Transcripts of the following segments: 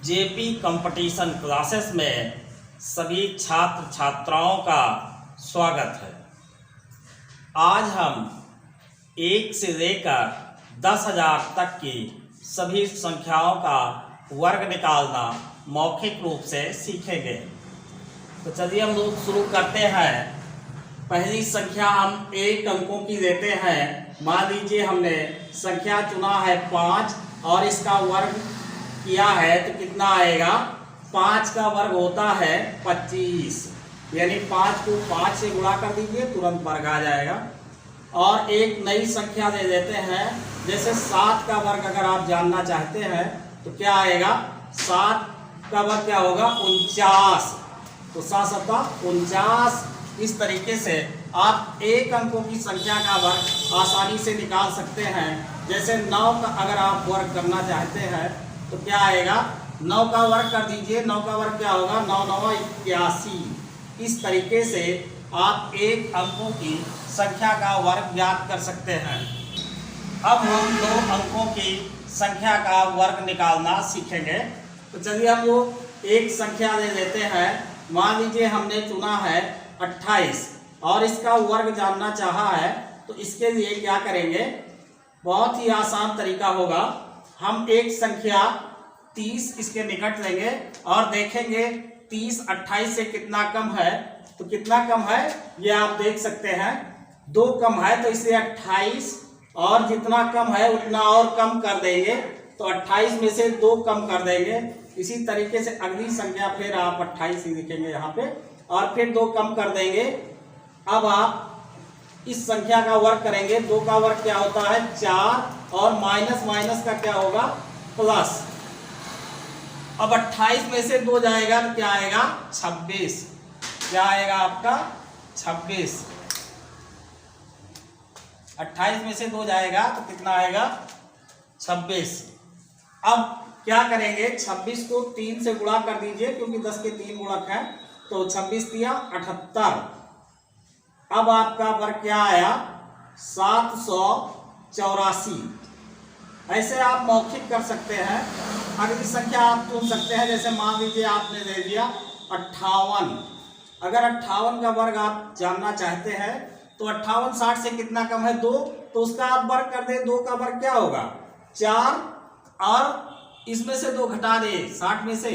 JP competition classes में सभी छात्र छात्राओं का स्वागत है। आज हम 1 से लेकर 10,000 तक की सभी संख्याओं का वर्ग निकालना मौखिक रूप से सीखेंगे। तो चलिए हम लोग शुरू करते हैं। पहली संख्या हम 1 अंकों की लेते हैं। मान लीजिए हमने संख्या चुना है 5 और इसका वर्ग किया है तो कितना आएगा। 5 का वर्ग होता है 25, यानी 5 को 5 से गुणा कर दीजिए, तुरंत वर्ग आ जाएगा। और एक नई संख्या दे देते हैं, जैसे 7 का वर्ग अगर आप जानना चाहते हैं तो क्या आएगा। 7 का वर्ग क्या होगा 49, तो 7 सत्ता 49। इस तरीके से आप 1 अंकों की संख्या का वर्ग आसानी से निकाल सकते हैं। जैसे 9 का अगर आप वर्ग करना चाहते हैं तो क्या आएगा, 9 का वर्ग कर दीजिए। 9 का वर्ग क्या होगा 9 9 81। इस तरीके से आप 1 अंकों की संख्या का वर्ग ज्ञात कर सकते हैं। अब हम 2 अंकों की संख्या का वर्ग निकालना सीखेंगे। तो चलिए हम लोग एक संख्या ले लेते हैं। मान लीजिए हमने चुना है 28 और इसका वर्ग जानना चाहा है, तो इसके लिए क्या करेंगे, बहुत ही आसान तरीका होगा। हम एक संख्या 30 इसके निकट लेंगे और देखेंगे 30 28 से कितना कम है। तो कितना कम है ये आप देख सकते हैं, 2 कम है, तो इसे 28 और जितना कम है उतना और कम कर देंगे, तो 28 में से 2 कम कर देंगे। इसी तरीके से अगली संख्या फिर आप 28 ही लिखेंगे यहाँ पे और फिर 2 कम कर देंगे। अब आप इस संख्या का वर्ग करेंगे। 2 का वर्ग क्या होता है 4 और माइनस माइनस का क्या होगा प्लस। अब 28 में से 2 जाएगा तो क्या आएगा 26। क्या आएगा आपका 26। 28 में से 2 जाएगा तो कितना आएगा 26। अब क्या करेंगे, 26 को 3 से गुणा कर दीजिए, क्योंकि 10 के 3 गुणक है, तो 26 दिया 78। अब आपका वर्ग क्या आया 784। ऐसे आप मौखिक कर सकते हैं। अगली संख्या आप चुन सकते हैं। जैसे मान लीजिए आपने दे दिया 58। अगर 58 का वर्ग आप जानना चाहते हैं तो 58 60 से कितना कम है 2, तो उसका आप वर्ग कर दे। 2 का वर्ग क्या होगा 4 और इसमें से 2 घटा दे। 60 में से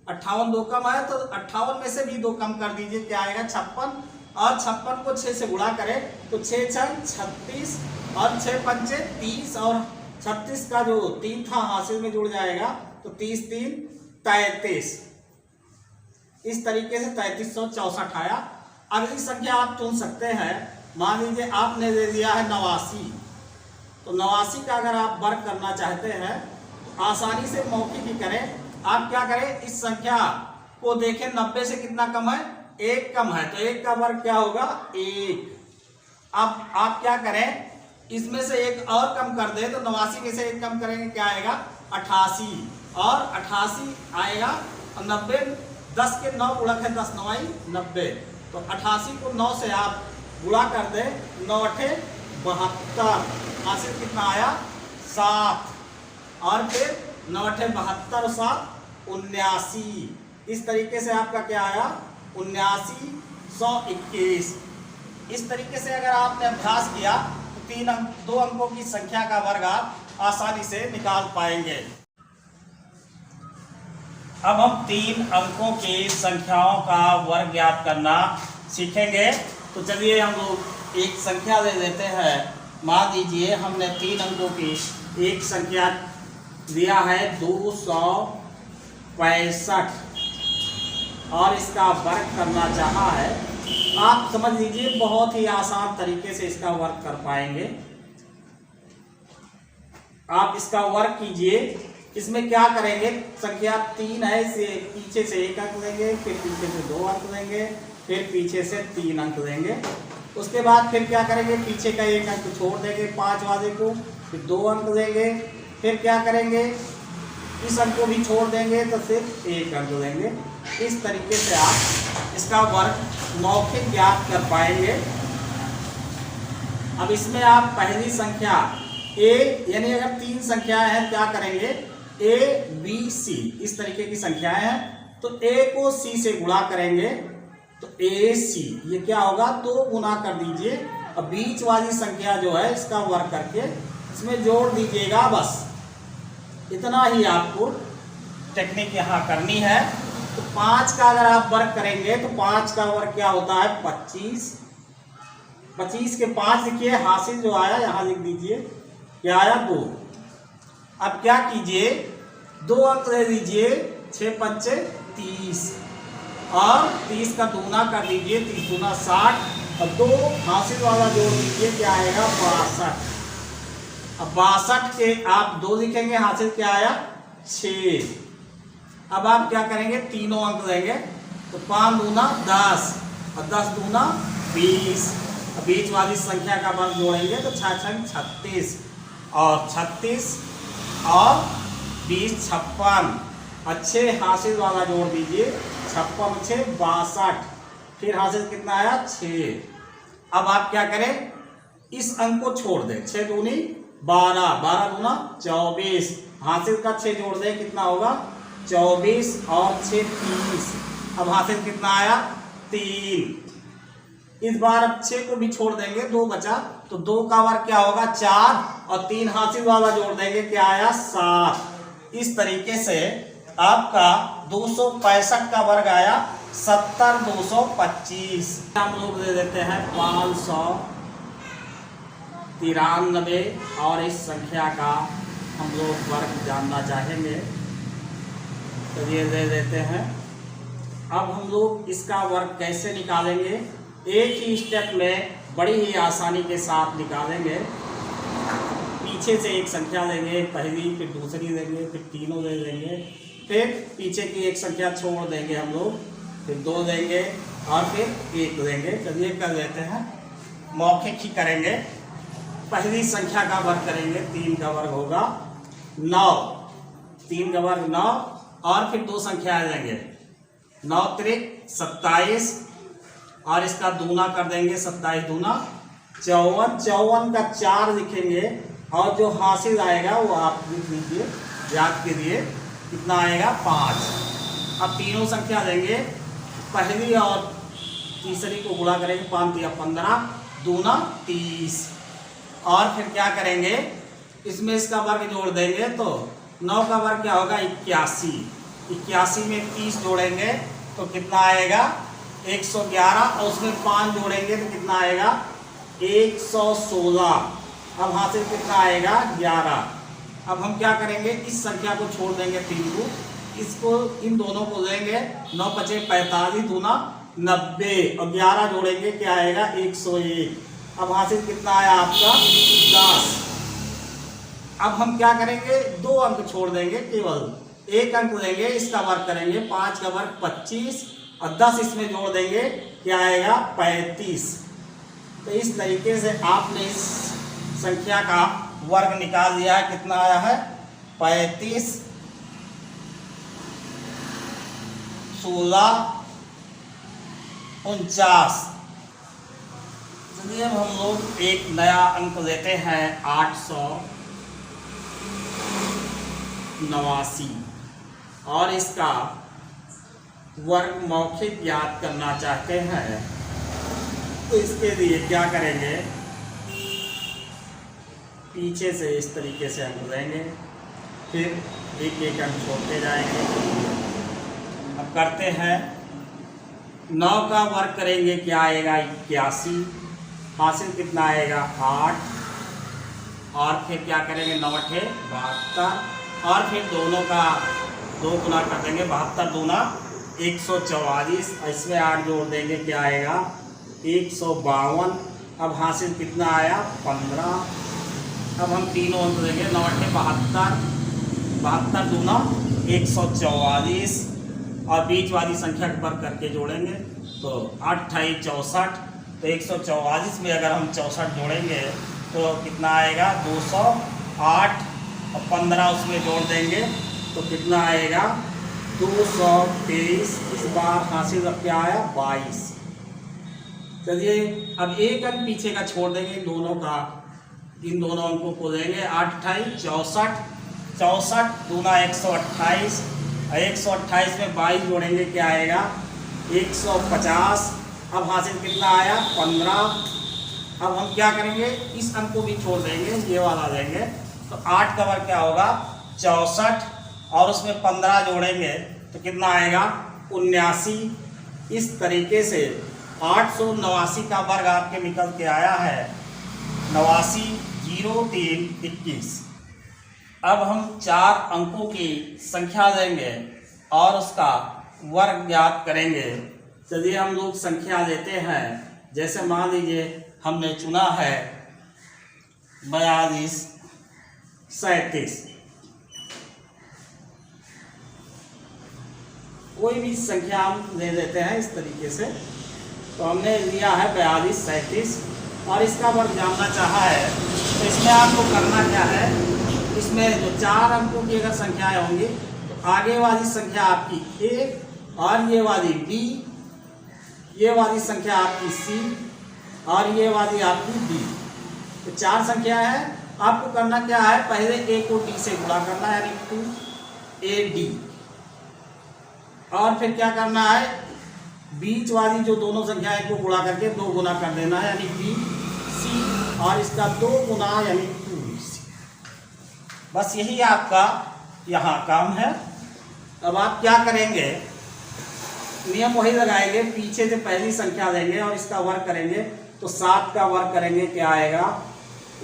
58 2 कम है, तो 58 में से भी 2 कम कर दीजिए। क्या आएगा 56 और 56 को 6 से गुणा करें तो 6 6 36 और 6 पंचे 30 और 36 का जो 3 था हासिल में जुड़ जाएगा, तो 30 3 33। इस तरीके से 3364 आया। अगली संख्या आप चुन सकते हैं। मान लीजिए आपने दे दिया है 89, तो 89 का अगर आप वर्ग करना चाहते हैं तो आसानी से मौखिक ही करें। आप क्या करें, इस संख्या को देखें 90 से कितना कम है 1 कम है, तो 1 का वर्ग क्या होगा 1। अब आप क्या करें, इसमें से 1 और कम कर दे, तो 89 में से 1 कम करेंगे क्या आएगा 88 और 88 आएगा। और 90 10 के 9 गुणक है 10 9 90, तो 88 को 9 से आप गुणा कर दे, 9 8 72। हासिल कितना आया 7 और फिर 9 8 72 और 7 79। इस तरीके से आपका क्या आया 7921। इस तरीके से अगर आपने अभ्यास किया तो 2 अंकों की संख्या का वर्ग आप आसानी से निकाल पाएंगे। अब हम 3 अंकों की संख्याओं का वर्ग ज्ञात करना सीखेंगे। तो चलिए हम लोग एक संख्या ले लेते हैं। मान लीजिए हमने 3 अंकों की एक संख्या लिया है 265 और इसका वर्ग करना चाहा है। आप समझ लीजिए बहुत ही आसान तरीके से इसका वर्ग कर पाएंगे। आप इसका वर्ग कीजिए। इसमें क्या करेंगे, संख्या 3 है, इसे पीछे से 1 अंक लेंगे, फिर पीछे से 2 अंक लेंगे, फिर पीछे से 3 अंक लेंगे। उसके बाद फिर क्या करेंगे, पीछे का 1 अंक छोड़ देंगे 5 वाले को, फिर 2 अंक लेंगे, फिर क्या करेंगे इस अंक को भी छोड़ देंगे तो सिर्फ 1 अंक लेंगे। इस तरीके से आप इसका वर्ग मौखिक ज्ञात कर पाएंगे। अब इसमें आप पहली संख्या ए, यानी अगर 3 संख्याएं हैं क्या करेंगे, ए बी सी इस तरीके की संख्याएं हैं। तो ए को सी से गुणा करेंगे तो ए सी ये क्या होगा, तो गुना कर दीजिए। अब बीच वाली संख्या जो है इसका वर्ग करके इसमें जोड़ दीजिएगा। बस इतना ही आपको टेक्निक यहाँ करनी है। तो 5 का अगर आप वर्ग करेंगे तो 5 का वर्ग क्या होता है 25। 25 के 5 लिखिए, हासिल जो आया यहाँ लिख दीजिए, क्या आया 2। अब क्या कीजिए, 2 अंक दे दीजिए, 6 पंचे 30 और 30 का दूना कर दीजिए, 30 दूना 60 और 2 हासिल वाला जोड़ दीजिए, क्या आएगा 62। अब 62 के आप 2 लिखेंगे, हासिल क्या आया 6। अब आप क्या करेंगे, तीनों अंक लेंगे तो 5 दूना 10 और 10 दूना 20। अब बीच वाली संख्या का वर्ग जोड़ेंगे तो 6 36 और 36 और 20 56। अच्छे हासिल वाला जोड़ दीजिए, 56 6 62। फिर हासिल कितना आया 6। अब आप क्या करें, इस अंक को छोड़ दें, 6 दूनी 12 12 दूना 24। हासिल का 6 जोड़ दें, कितना होगा 24 और 6 30। अब हासिल कितना आया 3। इस बार अब 6 को भी छोड़ देंगे, 2 बचा तो 2 का वर्ग क्या होगा 4 और 3 हासिल वाला जोड़ देंगे, क्या आया 7। इस तरीके से आपका 265 का वर्ग आया 70 225। हम लोग दे देते हैं 593 और इस संख्या का हम लोग वर्ग जानना चाहेंगे तो ये दे देते हैं। अब हम लोग इसका वर्ग कैसे निकालेंगे, एक ही स्टेप में बड़ी ही आसानी के साथ निकालेंगे। पीछे से एक संख्या लेंगे, पहली फिर दूसरी लेंगे, फिर तीनों ले लेंगे, फिर पीछे की एक संख्या छोड़ देंगे हम लोग, फिर 2 लेंगे और फिर 1 लेंगे। चलिए कर लेते हैं, मौखिक ही करेंगे। पहली संख्या का वर्ग करेंगे, 3 का वर्ग होगा 9। 3 का वर्ग 9 और फिर 2 संख्या लेंगे, 9 त्रिक 27 और इसका दूना कर देंगे, 27 दूना 54। 54 का 4 लिखेंगे और जो हासिल आएगा वो आप लिख लीजिए याद के लिए, कितना आएगा 5। अब तीनों संख्या लेंगे, पहली और तीसरी को गुणा करेंगे, 5 या 15 दूना 30 और फिर क्या करेंगे, इसमें इसका वर्ग जोड़ देंगे तो 9 का वर्ग क्या होगा 81। 81 में 30 जोड़ेंगे तो कितना आएगा 111 और उसमें 5 जोड़ेंगे तो कितना आएगा 116। अब हासिल कितना आएगा 11। अब हम क्या करेंगे, इस संख्या को छोड़ देंगे 3 को, इसको इन दोनों को लेंगे, 9 पचे 45 दूना 90 और 11 जोड़ेंगे, क्या आएगा 101। अब हासिल कितना आया आपका 10। अब हम क्या करेंगे, 2 अंक छोड़ देंगे, केवल 1 अंक लेंगे, इसका वर्ग करेंगे, 5 का वर्ग 25 और 10 इसमें जोड़ देंगे, क्या आएगा 35। तो इस तरीके से आपने इस संख्या का वर्ग निकाल दिया है। कितना आया है 35 16 49। चलिए अब हम लोग एक नया अंक लेते हैं 889 और इसका वर्ग मौखिक याद करना चाहते हैं तो इसके लिए क्या करेंगे, पीछे से इस तरीके से अंक लेंगे, फिर एक एक अंक छोड़ते जाएंगे। अब करते हैं, 9 का वर्ग करेंगे, क्या आएगा 81। हासिल कितना आएगा 8 और फिर क्या करेंगे 9 8 72 और फिर दोनों का 2 गुना कर देंगे, 72 दूना 144 और इसमें 8 जोड़ देंगे, क्या आएगा 152। अब हासिल कितना आया 15। अब हम तीनों अंक देंगे, 9 8 72 72 दूना 144 और बीच वाली संख्या के वर्ग करके जोड़ेंगे तो 8 28 64। तो 144 में अगर हम 64 जोड़ेंगे तो कितना आएगा 208 और 15 उसमें जोड़ देंगे तो कितना आएगा 223। इस बार हासिल अब क्या आया 22। चलिए अब 1 अंक पीछे का छोड़ देंगे, इन दोनों अंकों को लेंगे, 8 28 64 64 दूना 128, 128 में 22 जोड़ेंगे क्या आएगा 150। अब हासिल कितना आया 15। अब हम क्या करेंगे इस अंक को भी छोड़ देंगे, ये वाला लेंगे, तो 8 का वर्ग क्या होगा 64 और उसमें 15 जोड़ेंगे तो कितना आएगा 79। इस तरीके से 889 का वर्ग आपके निकल के आया है 89 03 21। अब हम 4 अंकों की संख्या लेंगे और उसका वर्ग ज्ञात करेंगे। चलिए हम लोग संख्या लेते हैं। जैसे मान लीजिए हमने चुना है 42 37, कोई भी संख्या हम ले लेते हैं इस तरीके से। तो हमने लिया है 42 37 और इसका वर्ग जानना चाहा है, तो इसमें आपको करना क्या है, इसमें जो 4 अंकों की अगर संख्याएं होंगी तो आगे वाली संख्या आपकी A और ये वाली B, ये वाली संख्या आपकी C और ये वाली आपकी D। तो 4 संख्या है, आपको करना क्या है, पहले A को D से गुणा करना है यानी 2AD, और फिर क्या करना है बीच वाली जो दोनों संख्याएं को गुणा करके 2 गुना कर देना है यानी BC और इसका 2 गुना यानी 2C। बस यही आपका यहाँ काम है। अब आप क्या करेंगे, नियम वही लगाएंगे, पीछे से पहली संख्या लेंगे और इसका वर्ग करेंगे तो 7 का वर्ग करेंगे क्या आएगा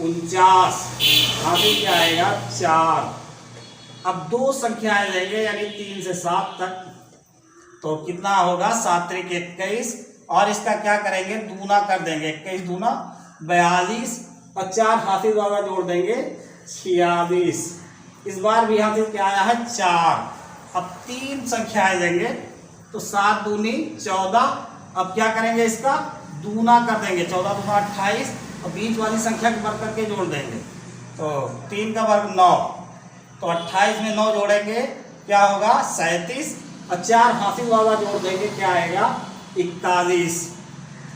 49, आगे क्या आएगा 4। अब 2 संख्याएं लेंगे यानी 3 से 7 तक, तो कितना होगा 7 त्रिक 21 और इसका क्या करेंगे दूना कर देंगे, 21 दूना 42 और 4 हासिल वाला जोड़ देंगे 46। इस बार भी हासिल क्या आया है 4। अब 3 संख्याएं लेंगे तो 7 दूनी 14। अब क्या करेंगे इसका दूना कर देंगे, 14 दूना 28 और बीच वाली संख्या को वर्ग करके जोड़ देंगे, तो 3 का वर्ग 9, तो 28 में 9 जोड़ेंगे क्या होगा 37 और 4 हासिल वाला जोड़ देंगे क्या आएगा 41।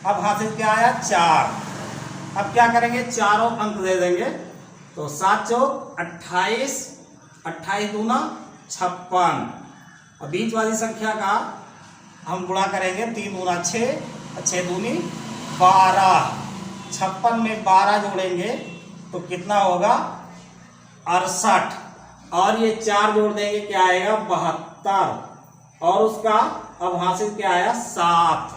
अब हासिल क्या आया 4। अब क्या करेंगे चारों अंक दे देंगे, तो 7 चौक 28, 28 दूना 56 और बीच वाली संख्या का हम गुणा करेंगे 3 दूना 6 और 6 दूनी 12। 56 में 12 जोड़ेंगे तो कितना होगा 68 और ये 4 जोड़ देंगे क्या आएगा 72 और उसका अब हासिल क्या आया 7।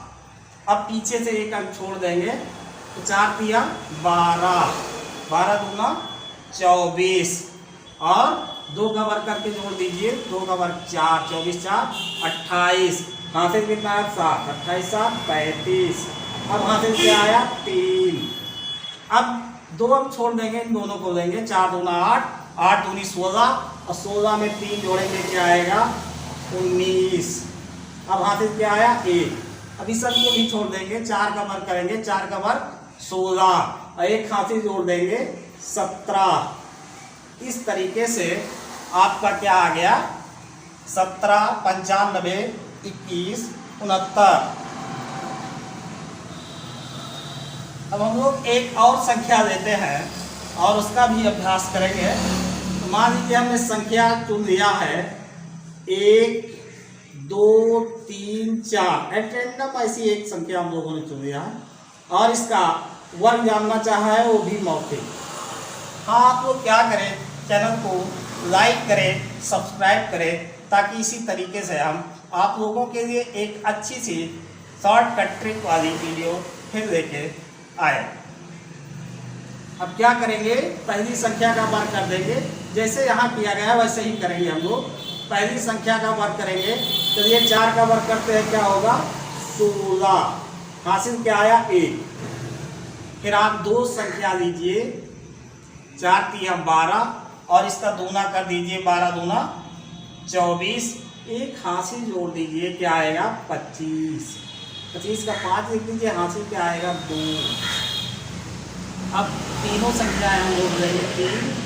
अब पीछे से एक अंक छोड़ देंगे तो 4 तिया 12, 12 दूना 24 और 2 का वर्ग करके जोड़ दीजिए, 2 का वर्ग 4, 24 4 28, हासिल कितना है 7, 28 7 35। अब हासिल क्या आया 3। अब 2 अंक छोड़ देंगे, इन दोनों को लेंगे, 4 दूना 8, 8 दूनी 16 और 16 में 3 जोड़ेंगे क्या आएगा 19। अब हासिल क्या आया 1। अब इस अंक को भी छोड़ देंगे, 4 का वर्ग करेंगे, 4 का वर्ग 16 और 1 हासिल जोड़ देंगे 17। इस तरीके से आपका क्या आ गया 17 95 21 69। अब हम लोग एक और संख्या लेते हैं और उसका भी अभ्यास करेंगे। तो मान लीजिए हमने संख्या चुन लिया है 1 2 3 4, एट रैंडम ऐसी एक संख्या हम लोगों ने चुन लिया है और इसका वर्ग जानना चाहा है वो भी मौखिक। हाँ, आप लोग क्या करें, चैनल को लाइक करें, सब्सक्राइब करें ताकि इसी तरीके से हम आप लोगों के लिए एक अच्छी सी शॉर्टकट ट्रिक वाली वीडियो फिर लेके आए। अब क्या करेंगे, पहली संख्या का वर्ग कर देंगे, जैसे यहाँ किया गया है वैसे ही करेंगे हम लोग। पहली संख्या का वर्ग करेंगे, चलिए 4 का वर्ग करते हैं, क्या होगा 16, हासिल क्या आया 1। फिर आप 2 संख्या लीजिए, 4 तिया 12 और इसका दूना कर दीजिए, 12 दूना 24, 1 हासिल जोड़ दीजिए, क्या आएगा 25। 25 का 5 लिख दीजिए, हासिल क्या आएगा 2। अब तीनों संख्याएं हम जोड़ देंगे 3।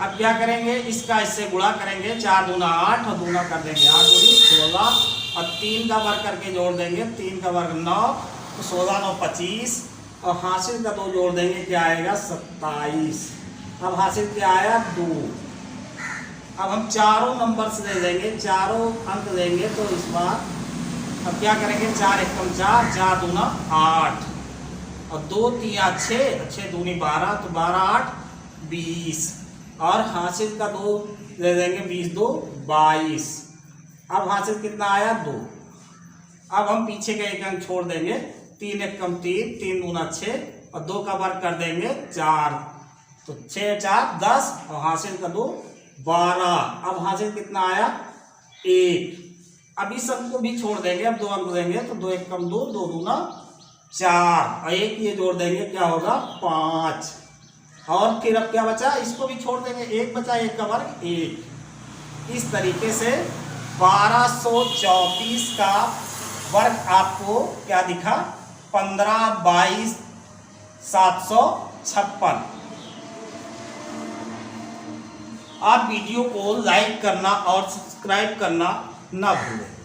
अब क्या करेंगे, इसका इससे गुणा करेंगे, 4 दूना 8 और दूना कर देंगे 8 दूनी 16 और 3 का वर्ग करके जोड़ देंगे, 3 का वर्ग 9, तो 16 9 25 और हासिल का 2 जोड़ देंगे, क्या आएगा 27। अब हासिल क्या आया 2। अब हम चारों नंबर्स ले लेंगे, चारों अंक लेंगे। तो इस बार अब क्या करेंगे, 4 एकम 4, 4 दूना 8 और 2 तिया 6, 6 दूनी 12, तो 12 8 20 और हासिल का 2 ले लेंगे, 20 2 22। अब हासिल कितना आया 2। अब हम पीछे का एक अंक छोड़ देंगे, 3 एकम 3, 3 दूना 6 और 2 का वर्ग कर देंगे 4, तो 6 4 10 और हासिल का 2 12। अब हासिल कितना आया 1। अब इस अंक को भी छोड़ देंगे, अब 2 अंक देंगे, तो 2 एकम 2, 2 दूना 4 और 1 ये जोड़ देंगे, क्या होगा 5। और फिर अब क्या बचा, इसको भी छोड़ देंगे, 1 बचा, 1 का वर्ग 1। इस तरीके से 1234 का वर्ग आपको क्या दिखा, 15 22 756। आप वीडियो को लाइक करना और सब्सक्राइब करना ना भूलें।